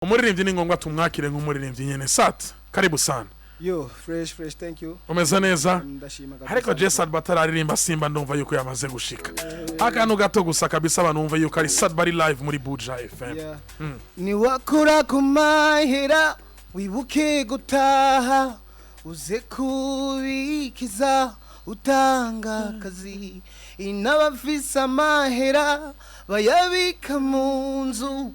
Umuririmbyi ni ngombwa tumwakire nk'umuririmbyi nyene. Sat, karibu sana. Yo, fresh, thank you. Umeze neza? Ndashima kabisa. Ariko Jesad batararirimba Simba ndumva yuko yamaze gushika. Akantu gato gusa kabisa abantu bumva yuko ari Sad bari live muri Buja FM. Yeah. Ni wakora kumahera wibuke gutaha uze kubikiza utanga kazi inabafisa mahera bayabika mu nzu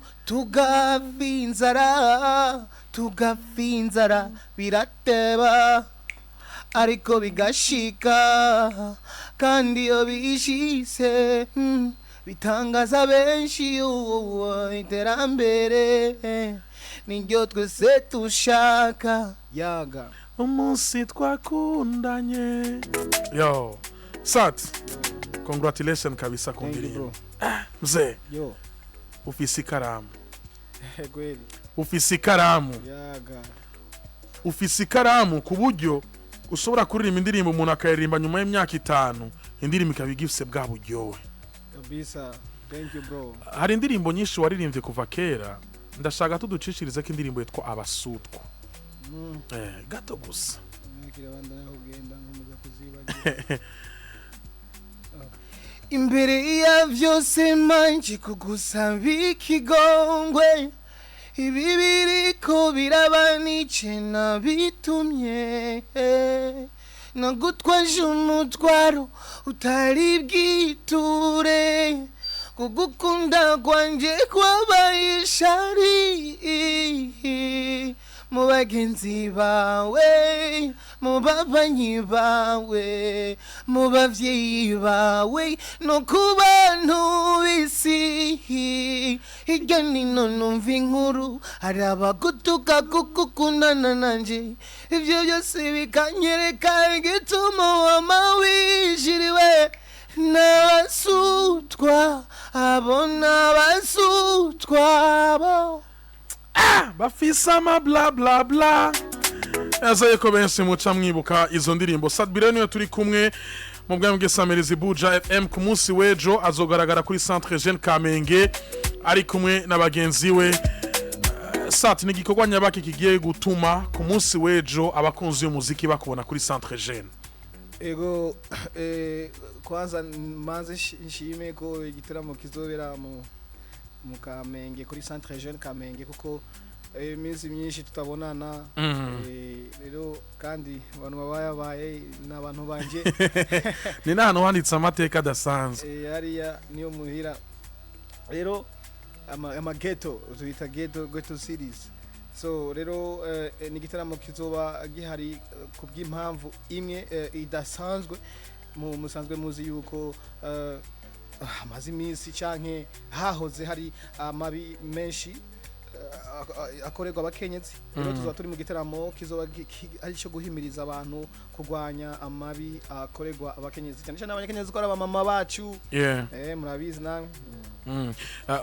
tugafinzara birateba ariko bigashika kandi yo bishise bitangaza benshi iterambere niryo twese tushaka yaga umunsi twakundanye. Yo, Sat, congratulations kabisa kumbirimbo. Mzee, yo ufise ikaramu. kweli Ufise ikaramu. yaga Ufise ikaramu ku buryo ushobora kuririmba indirimbo umuntu akayiririmba nyuma y'imyaka 5 indirimbo ikabigifise bwa buryohe kabisa. Thank you bro. Hari indirimbo nyinshi waririmbye kuva kera, ndashaka tuducishirize ko indirimbo yitwa Abasutwa. Gato gusa Kirabanda kugenda nkumuza kuzibagira imbere ya vyose manje kugusaba ikigongwe ibi biriko birabanice nabitumye nagutwaje umutwaro utari bwiture kugukunda kwanje kwabaye ishari mu bagenzi bawe mu babanyi bawe mu bavyeyi bawe no ku bantu b'isi hirya nino numva inkuru hari abagutuka kukukundana nanje ivyo byose bikanyereka igituma wama wishiriwe n'abasutwa abo n'abasutwa abo bafise ama bla bla bla. Azaye ko benshi muca mwibuka izo ndirimbo. Sad bire niyo turi kumwe mu bwami bw'Isamirizi Buja FM ku munsi wejo azogaragara kuri Centre Jeune Kamenge ari kumwe n'abagenzi we. Sat ni gikorwa nyabaki kigiye gutuma ku munsi wejo abakunzi y'umuziki bakubona kuri Centre Jeune. Ego kwanza manze nshime ko yigiteramo kizobera mu Kamenge kuri Centre Jeune Kamenge kuko iminsi myinshi tutabonana rero kandi abantu babaye n'abantu banje ni nano handitse amateka dasanzwe yariya niyo muhira rero ama ghetto tuyita ghetto series. So rero ni gitaramo kizoba gihari kubw'impamvu imwe idasanzwe musanzwe muzi yuko amazi iminsi canke hahoze hari amabi menshi akorerwa abakenyezi. Rero tuzoba turi mu gitaramo kizoba ari cyo guhimiriza abantu kurwanya amabi akorerwa abakenyezi cyane cyane abakenyezi ko ari abamama bacu. Murabizi namwe.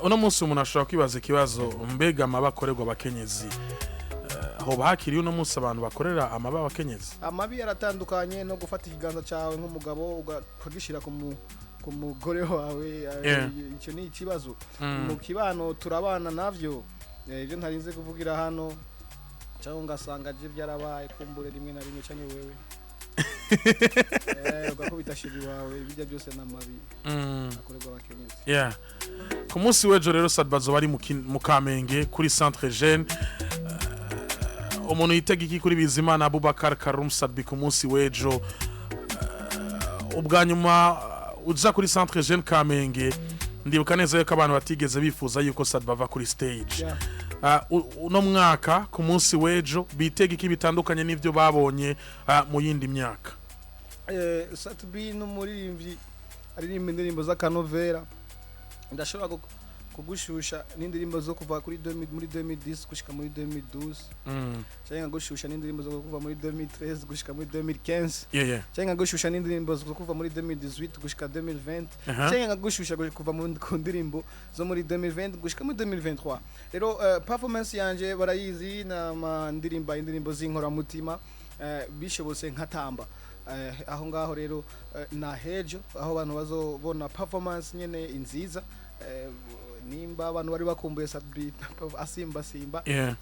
Uno munsi umuntu ashobora kwibaza ikibazo mbega amaba akorerwa abakenyezi aho bahakiriye uno munsi abantu bakorera amaba abakenyezi. Amabi yaratandukanye no gufata ikiganza cyawe nk'umugabo ukagishira ku mugore wawe icyo ni ikibazo mu kibano turabana navyo ibyo ntarinze kuvugira hano cyangwa ngasanga je byarabaye kumbure rimwe na rimwe cyane wewe ugakubita shiri wawe bijya byose n'amabi akorerwa abakenyezi. Ku munsi wejo rero Sad bazo bari mu Kamenge kuri Centre Jeune. Umuntu yitega iki kuri Bizimana Abubakar Karum Sad ku munsi wejo ubwanyuma uza kuri Centre Jeune Kamenge ndibuka neza yuko abantu batigeze bifuza yuko Sad bava kuri stage. Uno mwaka ku munsi wejo bitega iki bitandukanye n'ivyo babonye mu yindi myaka. Sad n'umuririmbyi aririmba indirimbo z'akanovera ndashobora kugushusha n'indirimbo zo kuva kuri muri 2010 gushika muri 2012 cyangwa gushusha n'indirimbo zo kuva muri 2013 gushika muri 2015 cyangwa gushusha n'indirimbo zo kuva muri 2018 gushika 2020 cyangwa gushusha kuva mu ndirimbo zo muri 2020 gushika muri 2023. Rero performance yanje barayizi na indirimbo z'inkora mutima bishobose nkatamba aho ngaho rero na hejo aho abantu bazobona performance nyene inziza nimba abantu bari bakumbuye Sadbi asimba simba Yeah.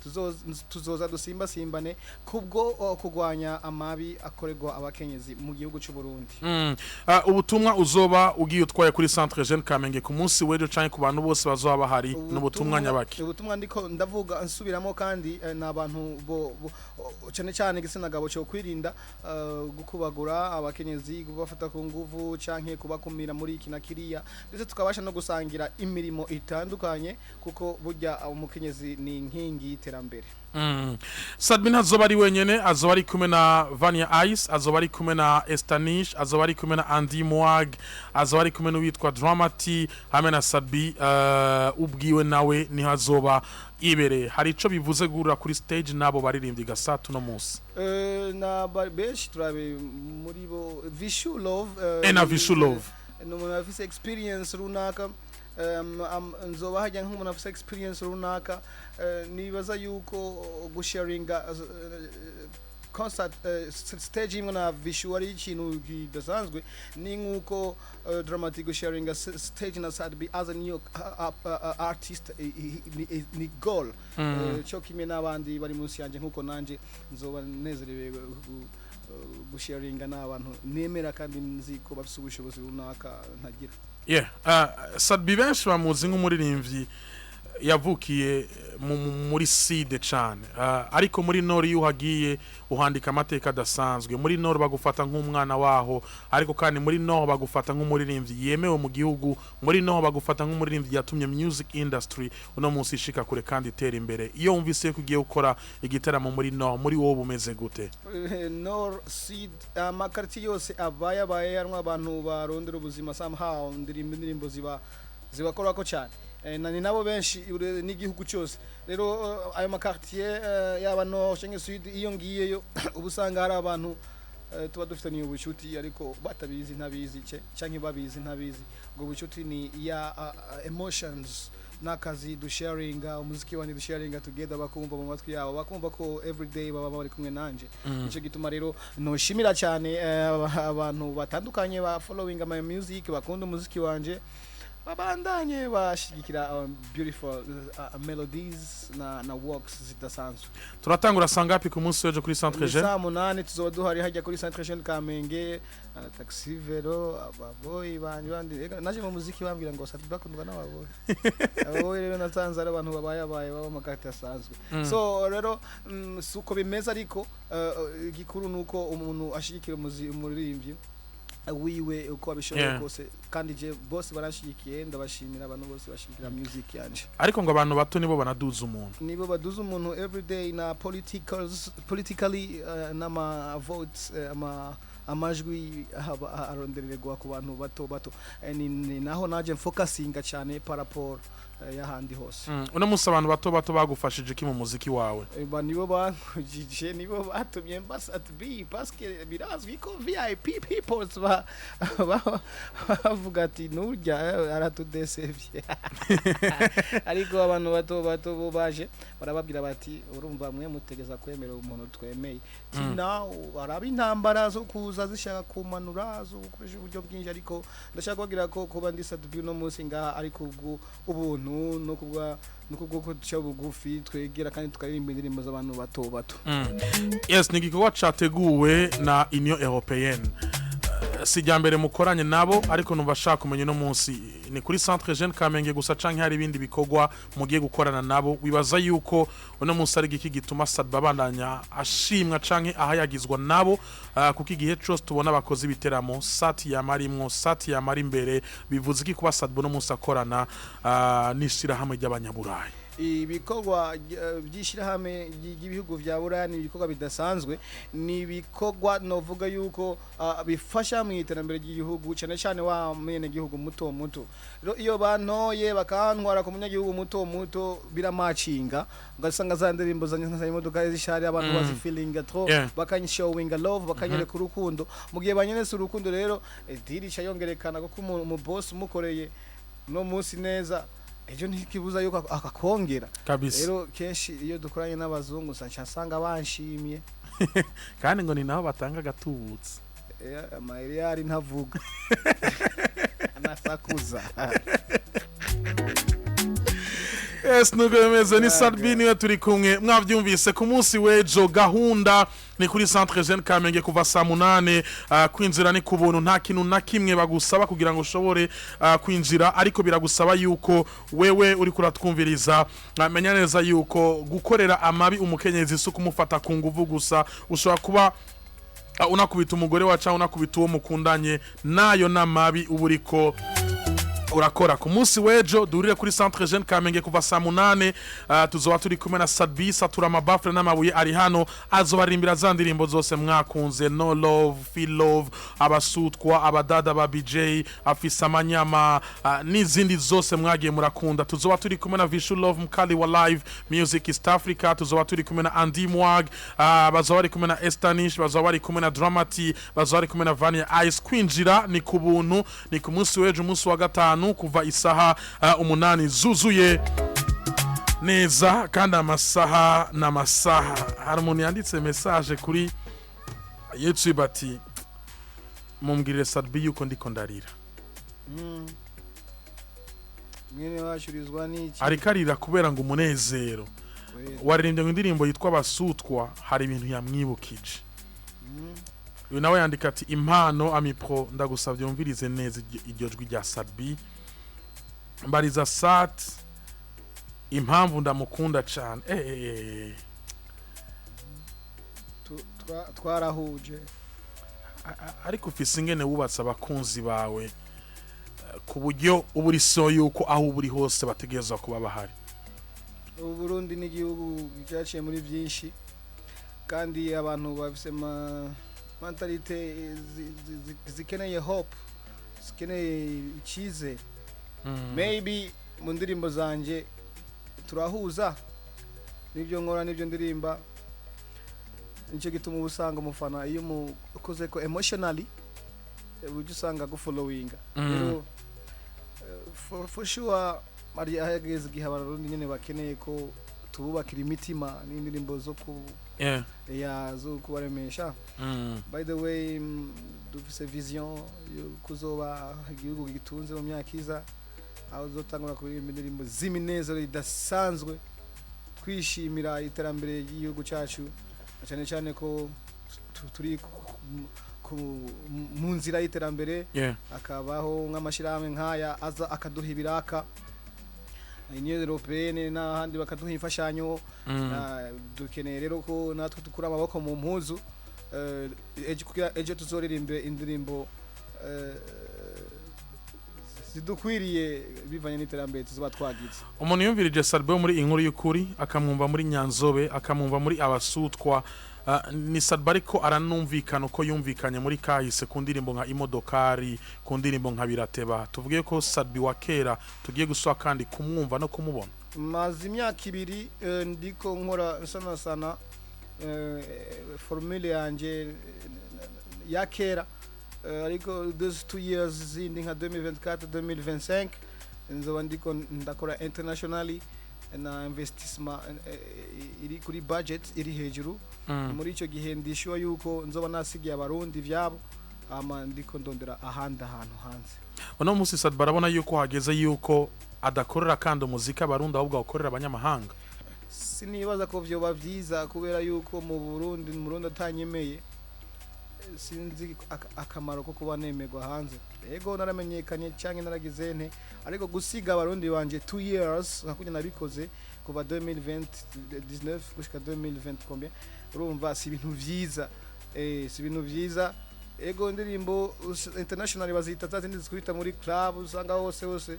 tuzoza dusimba simbane kubwo kugwanya amabi akorerwa abakenyezi mu gihugu cy'u Burundi. Ubutumwa uzoba ugiye utwaye kuri Centre Jeune Kamenge ku munsi wejo canke ku bantu bose bazoba bahari n'ubutumwa nyabaki. Ubutumwa ndiko ndavuga nsubiramo kandi n'abantu cyane cyane igitsina gabo cyo kwirinda gukubagura abakenyezi kubafata ku nguvu canke kubakumira muri iki na kiriya ndetse tukabasha no gusangira imirimo itandukanye kuko burya umukenyezi ni inkingi y'iterambere. Sadbi azoba ari wenyene, azoba ari kumwe na Vania Ice, azoba ari kumwe na Estanish, azoba ari kumwe na Andy Mwag, azoba ari kumwe n'uwitwa Dramati hamwe na Sadbi ubwiwe nawe ni hazoba ibere. Hari ico bivuze gura kuri stage nabo baririmbyi gasatu no munsi na beshi turabe muri bo Vishu Love na Vishu Love no umuntu afise experience runaka nzoba hajya nk'umuntu afise experience runaka nibaza yuko gusharinga concert stage imwe na Vishu ari ikintu kidasanzwe ni nkuko dramatic sharing stage na Sadbi as a new artist ni goal cyo kimwe n'abandi bari munsi yanje nkuko nanje nzoba nezerewe gusharinga n'abantu nemera kandi nzi ko bafite ubushobozi runaka ntagira. Sadbi benshi bamuzi nk'umuririmbyi yavukiye muri side cyane ariko muri nord yuhagiye uhandika amateka adasanzwe. Muri nord bagufata nk'umwana waho ariko kandi muri nord bagufata nk'umuririmbyi yemewe mu gihugu. Muri nord bagufata nk'umuririmbyi yatumye music industry uno munsi ishika kure kandi itera imbere. Iyo umvise ko ugiye gukora igiteramo muri nord muri wowe bumeze gute? Nord side amakarti yose abaye harimo abantu barondera ubuzima somehow indirimbo zibakora ko cyane ni nabo benshi n'igihugu cyose. Rero ayo makartier yaba no Shange Sud iyo ngiyeyo ubusanga hari abantu tuba dufitaniye ubucuti ariko batabizi ntabizi canke babizi ntabizi. Ubwo bucuti ni ya emotions nakazi du sharing umuziki wani du sharing together bakumva mu matwi yabo bakumva ko everyday baba bari kumwe nanje. Ico gituma rero no shimira cyane abantu batandukanye ba following my music bakunda umuziki wanje babandanye bashigikira beautiful melodies na works zidasanzwe. Turatangura sangapi ku munsi wejo kuri Centre Jeune? Saa 8 tuzoba duhari hajya kuri Centre Jeune Kamenge taxi vero ababoy bandi naje mu muziki bambwira ngo Sadbi bakundwa n'ababoy. Ababoy rero nasanze ari abantu babaye baba makati asanzwe. So rero suko bimeza ariko igikuru nuko umuntu ashigikira umuririmbyi wiwe uko abishoboye kose kandi je bose barashikiye ndabashimira abantu bose bashikira music yanje. Ariko ngo abantu bato nibo banaduza umuntu, nibo baduza umuntu everyday na politically nama votes amajwi arondererwa ku bantu bato ni naho naje focusinga cyane par rapport yahandi hose. Uno munsi abantu bato bagufashije ki mu muziki wawe? Nibo bankujije nibo batumye Sadbi parce que birazwi ko VIP people bavuga ati nurya aratudesevye. Ariko abantu bato bo baje barababwira bati urumva mwe mutegeza kwemera umuntu twemeye. Now arabi intambara zo kuza zishaka kumanura zo gukoresha uburyo bwinshi ariko ndashaka kugira ko kuba ndi Sadbi no munsi ngaha ariko ubuntu no kubwo ko cyo bugufi twegera kandi tukaririmba indirimbo z'abantu bato. Yes, nigiko cyateguwe na Union Européenne. Sijambere mukoranye nabo ariko numva shaka kumenya no munsi ni kuri Centre Jeune Kamenge gusa canke hari ibindi bikogwa mugiye gukorana nabo. Wibaza yuko uno munsi ari giki gituma Sadbi abandanya ashimwa canke ahayagizwa nabo kuko igihe cyose tubona abakozi biteramo sati yamarimwo sati yamari imbere bivuze iki kuba Sadbi no munsi akorana nishira hamwe ry'abanyaburayi? Ibikorwa by'ishirahamwe y'ibihugu vya Buraya ni ibikorwa bidasanzwe, ni ibikorwa novuga yuko bifasha mu iterambere ry'igihugu cyane cyane wa mwene gihugu muto. Rero iyo bantoye bakantwara ku munyagihugu muto biramacinga ugasanga za ndirimbo za imodoka zishari abantu bazi feeling trop bakanyishowing love bakanyereka urukundo mu gihe banyenese urukundo. Rero dirisha yongerekana ko mu boss mukoreye no munsi neza ejo ntikibuza yuko akakongera kabisa. Rero kenshi iyo dukoranye n'abazungu nsanga banshimye kandi ngo ni naho batanga gatubutse amayeri ntavuga anasakuza. Yes, nuko bimeze ni Sadbi niwe turi kumwe mwavyumvise ku munsi wejo gahunda ni kuri centre Jeune Kamenge kuva saa 8 kwinjira ni kubuntu nta kintu na kimwe bagusaba kugira ngo ushobore kwinjira ariko biragusaba yuko wewe uri kuratwumviriza menya neza yuko gukorera amabi umukenyezi su kumufata ku nguvu gusa ushobora kuba unakubita umugore wacu unakubita uwo mukundanye nayo namabi uburiko urakora ku munsi wejo durire kuri centre Jeune Kamenge kuva saa 8 tuzoba turi kumwe na Sadbi satura amabafre n'amabuye ari hano azobarimbira za ndirimbo zose mwakunze no love feel love abasutwa abadada ba BJ afisa amanyama n'izindi zose mwagiye murakunda tuzoba turi kumwe na Vishu Love Mkali wa live music East Africa tuzoba turi kumwe na Andy Mwag bazoba bari kumwe na Estanish bazoba bari kumwe na Dramati bazoba bari kumwe na Vania Ice kwinjira ni kubuntu ni ku munsi wejo umunsi wa gatanu kuva isaha 8 zuzuye neza kandi amasaha n'amasaha hari umuntu yanditse message kuri YouTube ati mumbwirire Sadbi yuko ndiko ndarira mwene washurizwa n'iki arikarira kubera ngo umunezero waririmbye ngo indirimbo yitwa Abasutwa hari ibintu yamwibukije uyu nawe yandika ati impano amipro ndagusabye umvirize neza iryo jwi rya Sadbi mbariza Sat impamvu ndamukunda cyane twarahuje ariko ufise ingene wubatse abakunzi bawe ku buryo uburi so yuko aho uburi hose bategezwa kuba bahari Burundi n'igihugu cyaciye muri byinshi kandi abantu bafise mentalite zikeneye hope zikeneye ikize maybe mu ndirimbo zanje turahuza nibyo nkora nibyo ndirimba nicyo gituma ubusanga umufana iyo ukoze ko emotionally ujye usanga gufollowinga rero for sure ari ahageze gihe abarundi nyene bakeneye ko tububakira imitima n'indirimbo zo ku zo kubaremesha by the way dufise vision yo kuzoba igihugu gitunze mu myaka iza aho zotangura kuririmba indirimbo z'iminezero idasanzwe twishimira iterambere ry'igihugu cyacu cyane cyane ko turi mu nzira y'iterambere akabaho nk'amashirahamwe nk'aya aza akaduha ibiraka Union Européenne n'ahandi bakaduha imfashanyo dukeneye rero ko natwe dukura amaboko mu mpuzu ejo tuzoririmbe indirimbo zidukwiriye bivanye n'iterambere tuzoba twagize umuntu yumvirije Sadbi muri inkuru y'ukuri akamwumva muri Nyanzobe akamwumva muri Abasutwa ni Sadbi ariko aranumvikana uko yumvikanye muri kahise ku ndirimbo nka Imodokari ku ndirimbo nka Birateba tuvuge ko Sadbi wa kera tugiye guswa kandi kumwumva no kumubona mazi imyaka 2 ndiko nkora sana formule yanje ya kera ariko those 2 years zindi nka 2024 2025 nzoba ndiko ndakora internationally na investissement iri kuri budget iri hejuru muri ico gihe ndishuwa yuko nzoba nasigiye abarundi vyabo ama ndiko ndondera ahandi ahantu hanze uno musi Sadbi barabona yuko hageze yuko adakorera kandi umuzika abarundi ahubwo akorera abanyamahanga sinibaza ko vyo bavyiza kubera yuko mu Burundi atanyemeye sinzi akamaro ko kuba nemegwa hanze ego naramenyekanye cyangwa naragize nte ariko gusiga abarundi banje 2 years nakunya nabikoze kuva 2019 gushika 2020 combien urumva si ibintu vyiza si ibintu vyiza ego ndirimbo international bazita zazindi zikwita muri club usanga hose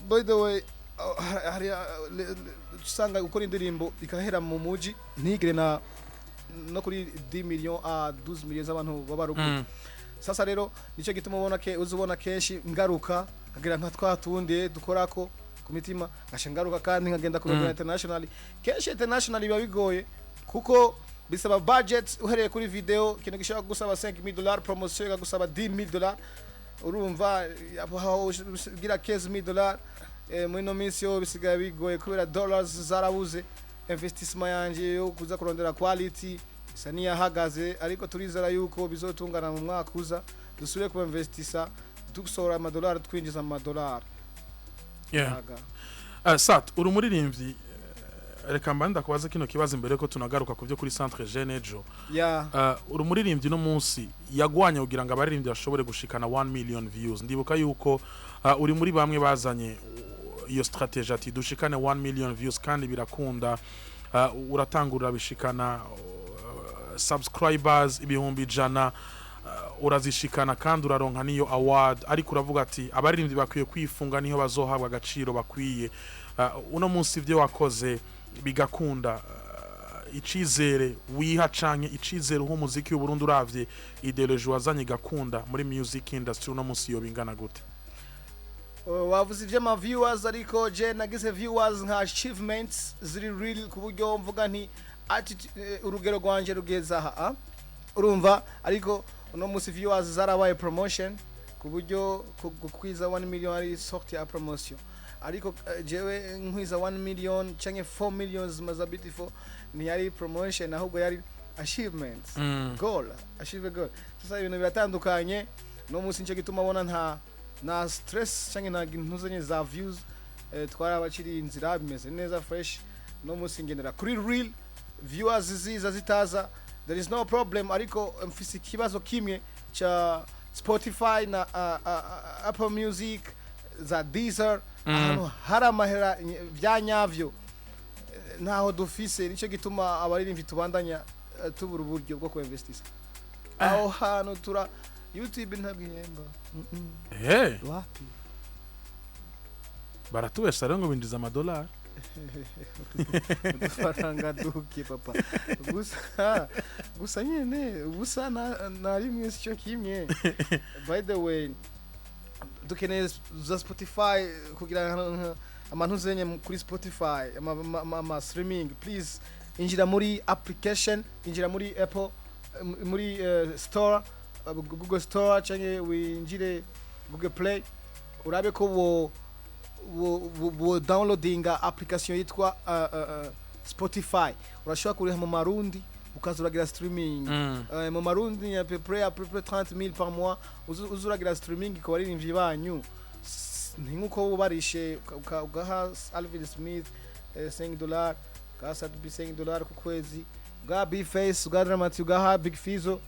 by the way hari usanga gukora indirimbo ikahera mu muji ntigire no kuri 10 millions à 12 millions z'abantu babarugu sasa rero nico gituma uzubona keshi ngaruka kagira nka twatundi dukorako ku mitima gashangaruka kandi nkagenda ku international keshi international biba bigoye kuko bisaba budget uhereye kuri video kintu gishaka gusaba $5,000 promotion gusaba $10,000 urumva aho gira $15,000 muri no minsi yo bisigaye bigoye kubera dollars zarabuze investissement yanje yo kuza kurondera quality saniya hagaze ariko turizera yuko bizotungana mu mwaka uza dusubire ku investissa dusora amadolari twinjiza amadolari Sat uri umuririmbyi reka mbanda kubaza kino kibazo imbere ko tunagaruka ku byo kuri Centre Jeune ejo uri umuririmbyi no munsi yagwanya kugira ngo abaririmbyi bashobore gushikana 1 million views ndibuka yuko uri muri bamwe bazanye iyo strategy ati dushikane 1 million views kandi birakunda uratangurira bishikana subscribers ibihumbi jana urazishikana kandi uraronka niyo award ariko uravuga ati abaririmbyi bakwiye kwifunga niho bazohabwa agaciro bakwiye uno munsi ivyo wakoze bigakunda icizere wiha canke icizere ho muziki w'u Burundi uravye ideology wazanye gakunda muri music industry uno munsi yo bingana gute wavuze ivyo ma viewers ariko je nagize viewers nka achievements ziri real ku buryo mvuga nti urugero rwanje rugeza aha urumva ariko uno munsi viewers zarabaye promotion ku buryo kukwiza 1 million ari sorti ya promotion ariko jewe nkwiza 1 million canke 4 millions maza beautiful ni yari promotion ahubwo yari achievements goal achieve goal sasa ibintu biratandukanye no munsi nce gituma bona na stress canke na ntuzanye za views twarabakiri inzira bimeze neza fresh no munsi ngendera kuri real viewers ziza zitaza there is no problem ariko mfisi kibazo kimwe cha Spotify na Apple Music za Deezer hano haramahera vyanyavyo naho dufise nico gituma abaririmbyi tubandanya tubura uburyo bwo kuinvestisa aho hano tura YouTube ntabwihemba wapi baratubesha rero ngo binjiza amadolari faranga duke papa gusa nyene gusa na rimwe cyo kimwe by the way dukeneye za Spotify kugira amantu zenye kuri Spotify ama streaming please injira muri application injira muri Apple muri store Google Store canke winjire Google Play urabe ko wo downloadinga application yitwa Spotify urashobora kuriha mu marundi ukazuragira streaming mu marundi ya peu 30,000 par mois uzuragira streaming ko baririmbyi banyu nkuko barishe ugaha Alvin Smith $5 kasa $5 ku kwezi ga B-Face uga Dramati ugaha Big Fizzo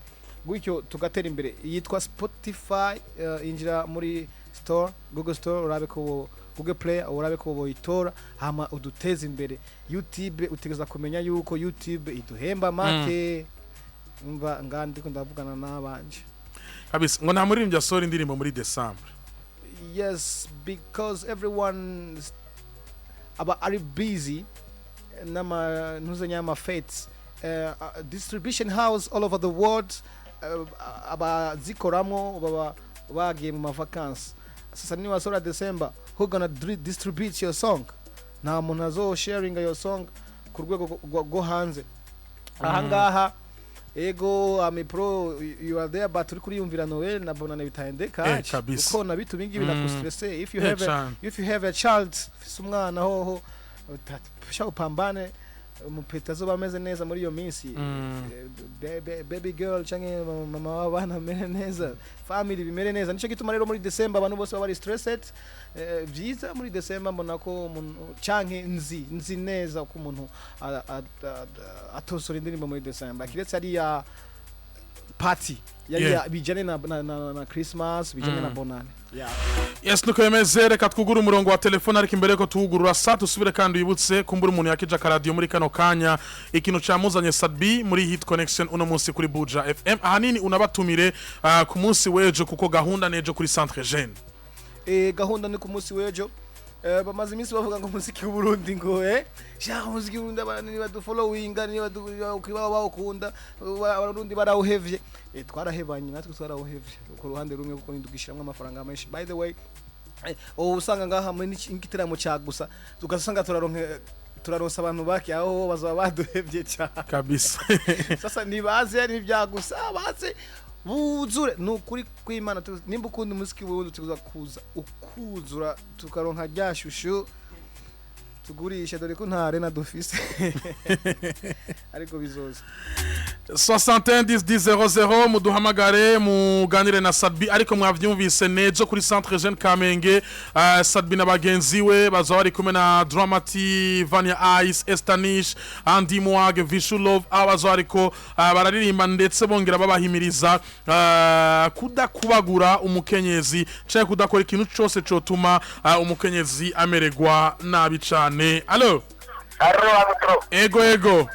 gutyo tugatera imbere yitwa Spotify injira muri store Google Store urabe ko Google Play urabe ko boyitora hama uduteza imbere YouTube utegeza kumenya yuko YouTube iduhemba make umva ngandi ko ndavugana nabanje kabisa ngo nta muririmbyi asora indirimbo muri December yes because everyone are busy nama ntuzanya ama fates distribution house all over the world aba zikoramo baba bagiye mu vacances sasa ni wasora December who gonna distribute your song na muntu azo sharing your song ku rwego go hanze ahangaha ego ami pro you are there but uri kuriyumvira Noel na bonane bitandeka uko nabituma ingi binakustress if you have a child umwana hoho pambane umupeta zo bameze neza muri iyo minsi baby girl canke mama wabana mene neza family bimere neza nico gituma rero muri December abantu bose bari stressed vyiza muri December mbona ko canke nzi neza ko umuntu atosora indirimbo muri December kiretse ari ya party ya bijane na Christmas bijane na bonane yes nuko yemeze reka twugura umurongo wa telefone ariko imbere ko tuwugurura sat usubire kandi uyibutse kumbura umuntu yakija ka radio muri kano kanya ikintu camuzanye Sadbi muri hit connection uno munsi kuri Buja FM ahanini unabatumire ku munsi wejo kuko gahunda nejo kuri Centre Jeune gahunda ni ku munsi wejo bamaze iminsi bavuga ngo muziki w'u Burundi ngo muziki w'u Burundi abantu ni badufollowinga ni badukiba bawukunda abarundi barawuhevye twarahebanye natwe twarawuhevye ku ruhande rumwe kuko nindugishiramo amafaranga menshi by the way usanga ngaha muri yigiteramo cyagusa ugasanga turaronsa abantu baki aho bazaba baduhevye cyane kabisa sasa nibaze ni byagusa baze buzure nukuri kwimana nimba ukundi muziki w'u Burundi tuza kuza ukuzura tukaronka ryashushu tugurisha dore ko nta arena dufise ariko bizoza 61 muduhamagare muganire na Sadbi ariko mwavyumvise nejo kuri Centre Jeune Kamenge Sadbi na bagenzi we bazoba ari kumwe na Dramati Vania Ice Estanish Andy Mwage Vishu Love abazoba ariko bararirimba ndetse bongera babahimiriza kudakubagura umukenyezi cyangwa kudakora ikintu cyose cyotuma umukenyezi amererwa nabi cyane. Allo ego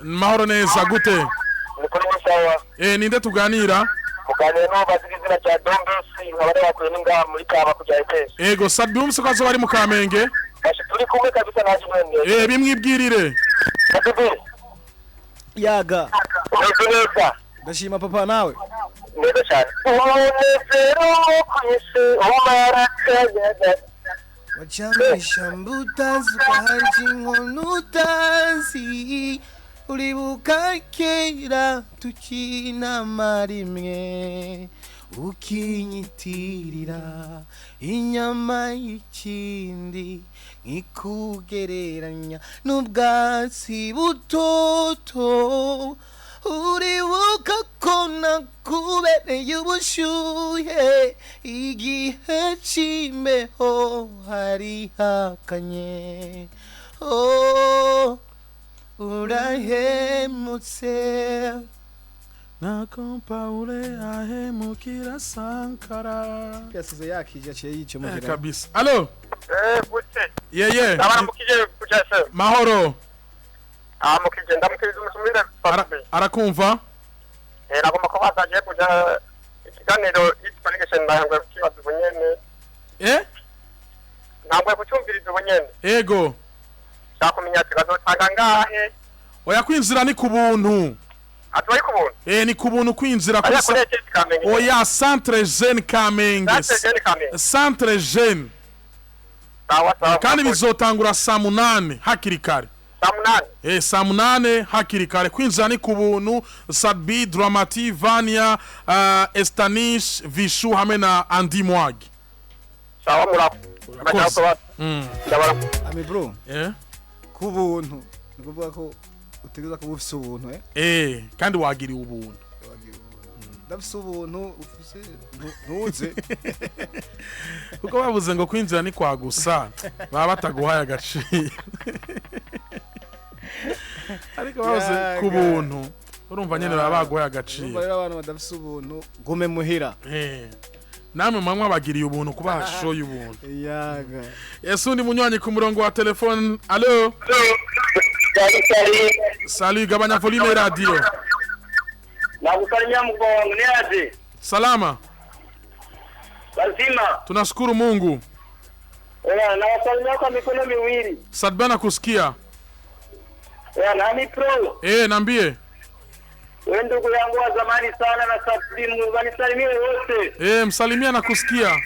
mahoro neza gute ninde tuganira muganira no bazigizira cya Dombesi nkabare bakuye ninga muri kaba kujya etese ego Sadbi umse ko azo bari mu Kamenge turi kumwe kabisa naje mwene bimwibwirire yaga neza ndashima papa nawe neza cyane umunezero kwisi umarakanya wachamisha mbutazi kwa hanji nkonutazi uribuka kera tukina marimwe ukinyitirira inyama y'ikindi nkikugereranya n'ubwatsi butoto uribuka ko nakubereye ubushyuhe igihe cy'imbeho hari hakanye urahemutse nako Paule ahemukira Sankara yasize yakije aciye yice mugira kabisa. Allo gute yeye ndabaramukije kujase mahoro mukije ndamukije umusumira arakumva nagomba ko bazagiye kuja ikiganiro itwaregeshe ndangwe kibazo bunyene ntabwo kucyumviriza ubunyene ego shakumenya kibazo tanga ngahe oya kwinjira ni ku buntu atwari ku buntu ni ku buntu kwinjira kuri oya Centre Jeune Kamenge Centre Jeune kandi bizotangura saa 8 hakiri kare saa 8 hakiri kare kwinjira ni ku buntu Sadbi Dramati Vania Estanish Vishu hamwe na Andy Mwagi sawa murako ami bro ku buntu nukuvuga ko utegeza ko ufise ubuntu kandi wagiriye ubuntu ndafise ubuntu ufise ntuze kuko bavuze ngo kwinjira ni kwa gusa baba bataguhaye agaciro ariko bavuze ku buntu urumva nyene baba baguhaye agaciro urumva rero abantu badafise ubuntu gume muhira namwe mamwe bagiriye ubuntu kuba show y'ubuntu yaga Yesu ndi munywanyi ku murongo wa telefone. Allo salut gabanya volume radio nakusalimia mgongo ni aje salama lazima tunashukuru Mungu na wasalimia kwa mikono miwili Sadbi nakusikia nani pro niambie wewe ndugu yangu wa zamani sana na Sadbi wanisalimie wote msalimia nakusikia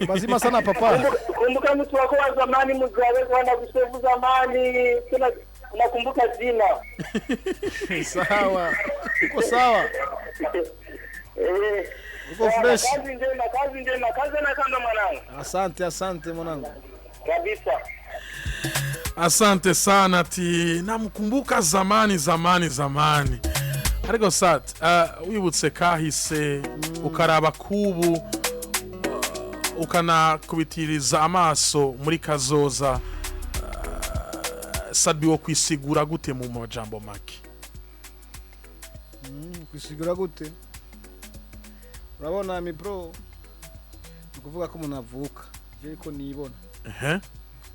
mazima sana papa kumbuka mtu wako wa zamani mzawe wana kusevu zamani tuna nakumbuka jina sawa uko sawa uko fresh kazi njema kazi na kando mwanangu asante mwanangu kabisa asante sana namkumbuka zamani ariko sat wibutse kahise ukaraba kubu ukanakubitiriza amaso muri kazoza Sadbi wo kwisigura gute mu majambo make kwisigura gute urabona mi bro ukuvuga ko umuntu avuka je ko nibona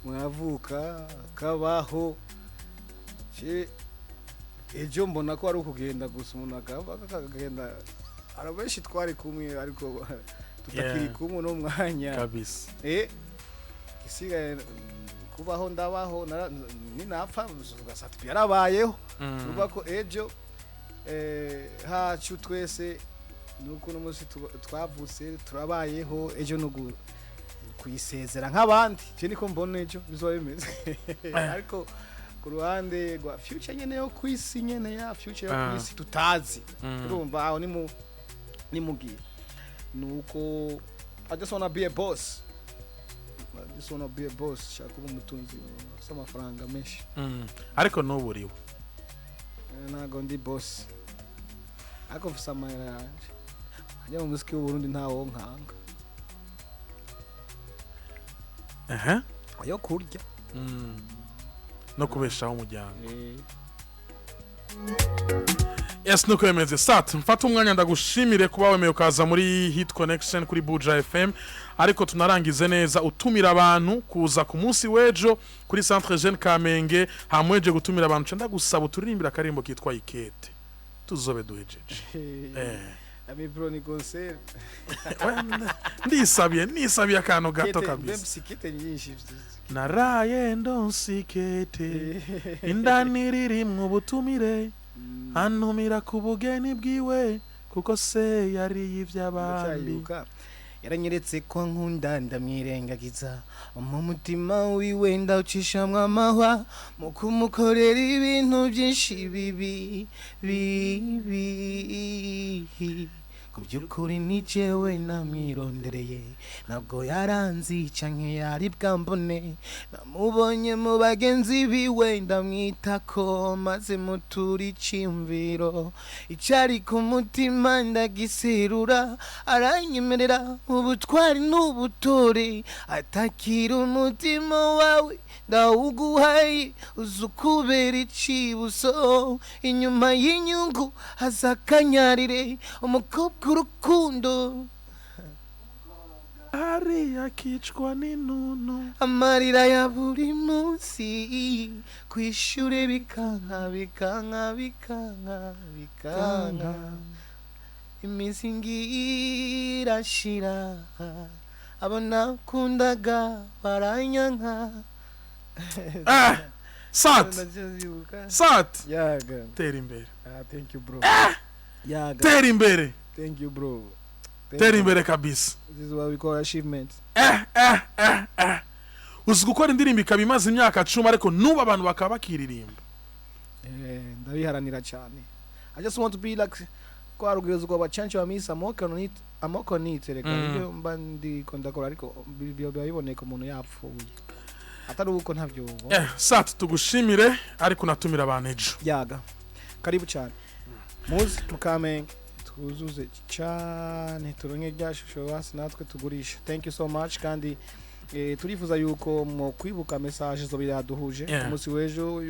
mwavuka kabaho je ejo mbona ko ari ukugenda gusa umuntu akagenda arabeshi twari kumwe ariko tutakiri kumwe no mwanya kabisa kisigaye kubaho ndabaho ninapfa ugasatpi yarabayeho uvuga ko ejo hacu twese nuko n'umunsi twavutse turabayeho ejo no kuyisezera nk'abandi je niko mbona ejo bizoba bimeze ariko ku ruhande rwa future nyene yo kwisi nyene ya future yo kwisi tutazi urumva aho ni mugiye nuko I just wanna be a boss just wanna be a boss shaka kuba umutunzi ufite amafaranga menshi ariko n'uburiwe ntago ndi boss ariko mfite amahera yanje ajya mu muziki w'Uburundi ntawo nkanga ayo kurya no kubeshaho umuryango yes nuko yemeze sat mfata umwanya ndagushimire kuba wemeye ukaza muri Hit Connection kuri Buja FM ariko tunarangize neza utumira abantu kuza ku munsi wejo kuri Centre Jeune Kamenge hamweje gutumira abantu cyo ndagusaba turirimbira akarimbo kitwa Ikete tuzobe duhejeje Ami bro ni concert nisabiye akantu gato kabisa Sikete nyinshi naraye ndonsikete indani riri mu butumire antumira ku bugeni bwiwe kuko se yari ivy'abandi yaranyeretse ko nkunda ndamwirengagiza mu mutima wiwe ndawucishamwe amahwa mu kumukorera ibintu byinshi bibi kubyukuri ni jewe namwirondereye ntabwo yaranzi canke yari bwambone namubonye mu bagenzi biwe ndamwitako maze mutura iciyumviro icari ku mutima ndagiserura aranyemerera ubutwari n'ubutore atakira umutima wawe ndawuguhaye uzukubera icibuso inyuma y'inyungu hazakanyarire umukobwa urukundo ari akicwa n'inunu amarira ya buri munsi kwishure bikanka iminsi ngirashira abona kundaga baranyanka Sat yaga tera imbere thank you bro yaga tera imbere thank you bro tera imbere kabisa this is what we call achievement uzi gukora indirimbo ikabimaze imyaka 10 ariko nuba abantu bakaba bakiririmba ndabiharanira cyane I just want to be like kwa rugwezo kwa bachancho wa misa amoko nitereka ibyo mba ndiko ndakora ariko biboneka umuntu yapfuye atari uko ntavyo Sat tugushimire ariko natumira abantu ejo yaga karibu cyane muzi Kamenge tuzuze cyane turonke byashusho basi natwe tugurisha thank you so much kandi turifuza yuko mu kwibuka message zo biraduhuje umunsi wejo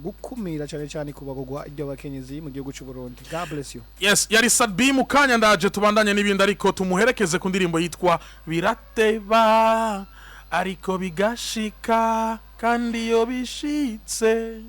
gukumira cyane kubagogwa ibyo Abakenyezi mu gihugu cy'u Burundi. God bless you. Yes, yari Sadbi mu kanya ndaje tubandanye n'ibindi ariko tumuherekeze ku ndirimbo yitwa Birateba ariko bigashika kandi yo bishitse